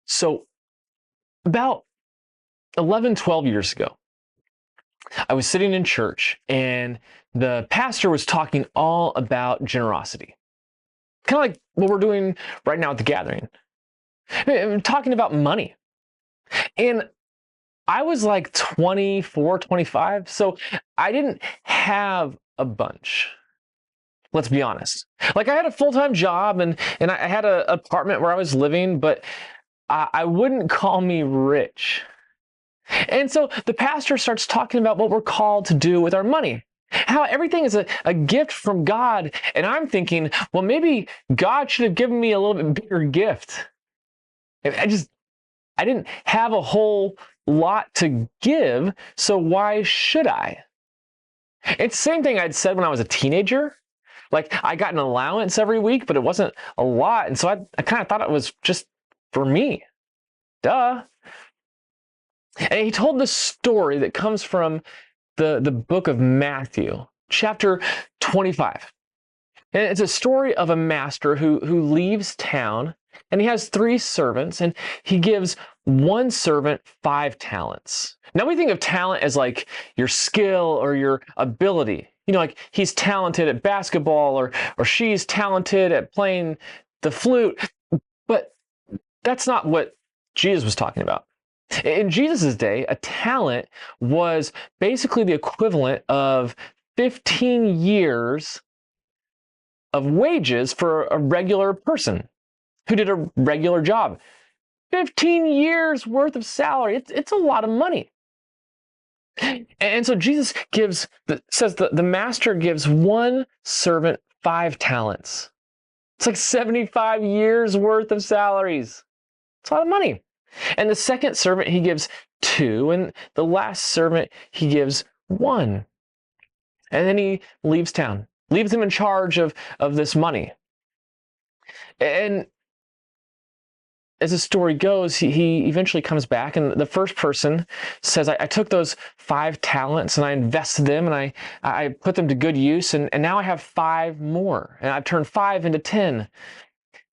So about 11, 12 years ago, I was sitting in church and the pastor was talking all about generosity. Kind of like what we're doing right now at the gathering. Talking about money. And I was like 24, 25, so I didn't have a bunch. Let's be honest. Like I had a full-time job and I had an apartment where I was living, but I wouldn't call me rich. And so the pastor starts talking about what we're called to do with our money. How everything is a gift from God. And I'm thinking, well, maybe God should have given me a little bit bigger gift. I didn't have a whole lot to give, so why should I? It's the same thing I'd said when I was a teenager. Like I got an allowance every week, but it wasn't a lot. And so I kind of thought it was just for me. Duh. And he told this story that comes from the book of Matthew, chapter 25. And it's a story of a master who leaves town, and he has 3 servants, and he gives one servant 5 talents. Now we think of talent as like your skill or your ability. You know, like he's talented at basketball or she's talented at playing the flute. But that's not what Jesus was talking about. In Jesus' day, a talent was basically the equivalent of 15 years of wages for a regular person who did a regular job. 15 years worth of salary. It's a lot of money. And so Jesus says the master gives one servant 5 talents. It's like 75 years worth of salaries. It's a lot of money. And the second servant he gives 2, and the last servant he gives 1. And then he leaves town, leaves him in charge of this money. And as the story goes, he eventually comes back, and the first person says, I took those 5 talents and I invested them and I put them to good use, and now I have 5 more, and I've turned 5 into 10.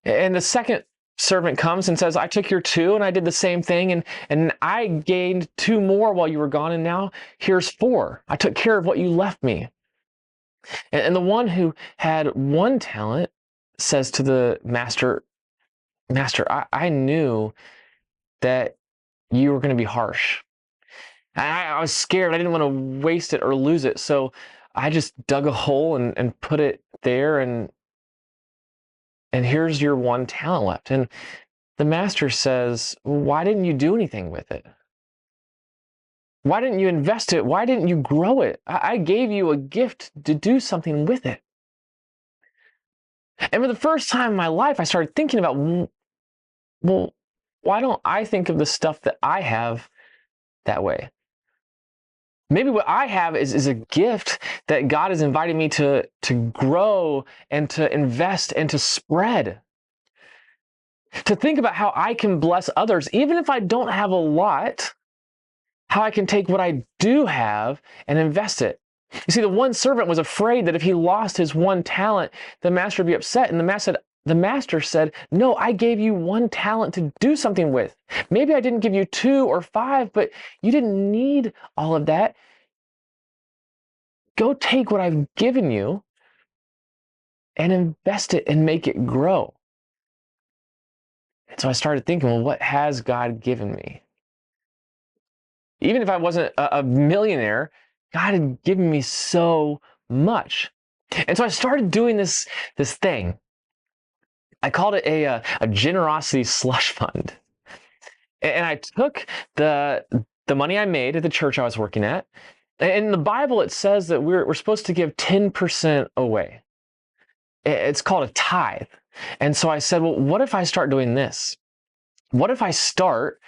And the second servant comes and says, I took your 2 and I did the same thing, and I gained 2 more while you were gone, and now here's 4. I took care of what you left me. And the one who had 1 talent says to the master, I knew that you were going to be harsh. I was scared. I didn't want to waste it or lose it. So I just dug a hole and put it there, and here's your 1 talent left. And the master says, why didn't you do anything with it? Why didn't you invest it? Why didn't you grow it? I gave you a gift to do something with it. And for the first time in my life, I started thinking about, well, why don't I think of the stuff that I have that way? Maybe what I have is a gift that God has invited me to grow and to invest and to spread. To think about how I can bless others, even if I don't have a lot, how I can take what I do have and invest it. You see, the one servant was afraid that if he lost his 1 talent, the master would be upset. And the master said, no, I gave you 1 talent to do something with. Maybe I didn't give you 2 or 5, but you didn't need all of that. Go take what I've given you and invest it and make it grow. And so I started thinking, well, what has God given me? Even if I wasn't a millionaire, God had given me so much. And so I started doing this thing. I called it a generosity slush fund. And I took the money I made at the church I was working at. In the Bible, it says that we're supposed to give 10% away. It's called a tithe. And so I said, well, what if I start doing this? What if I start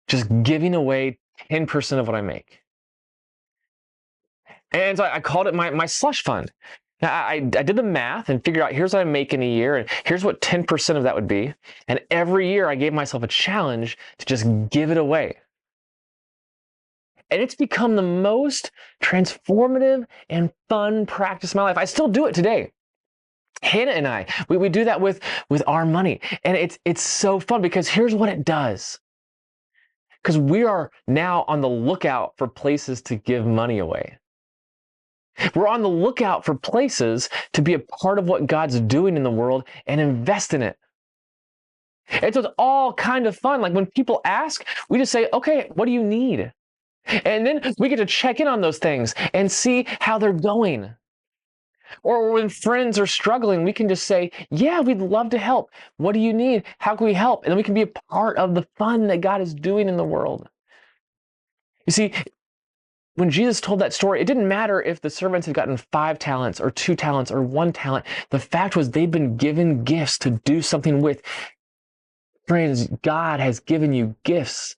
just giving away 10% of what I make? And so I called it my slush fund. Now, I did the math and figured out here's what I make in a year, and here's what 10% of that would be. And every year I gave myself a challenge to just give it away. And it's become the most transformative and fun practice of my life. I still do it today. Hannah and I, we do that with our money. And it's so fun because here's what it does. Because we are now on the lookout for places to give money away. We're on the lookout for places to be a part of what God's doing in the world and invest in it. It's all kind of fun. Like when people ask, we just say, okay, what do you need? And then we get to check in on those things and see how they're going. Or when friends are struggling, we can just say, yeah, we'd love to help. What do you need? How can we help? And then we can be a part of the fun that God is doing in the world. You see, when Jesus told that story, it didn't matter if the servants had gotten 5 talents or 2 talents or 1 talent. The fact was they'd been given gifts to do something with. Friends, God has given you gifts.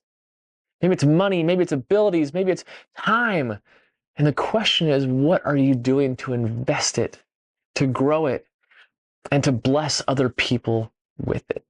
Maybe it's money, maybe it's abilities, maybe it's time. And the question is, what are you doing to invest it, to grow it, and to bless other people with it?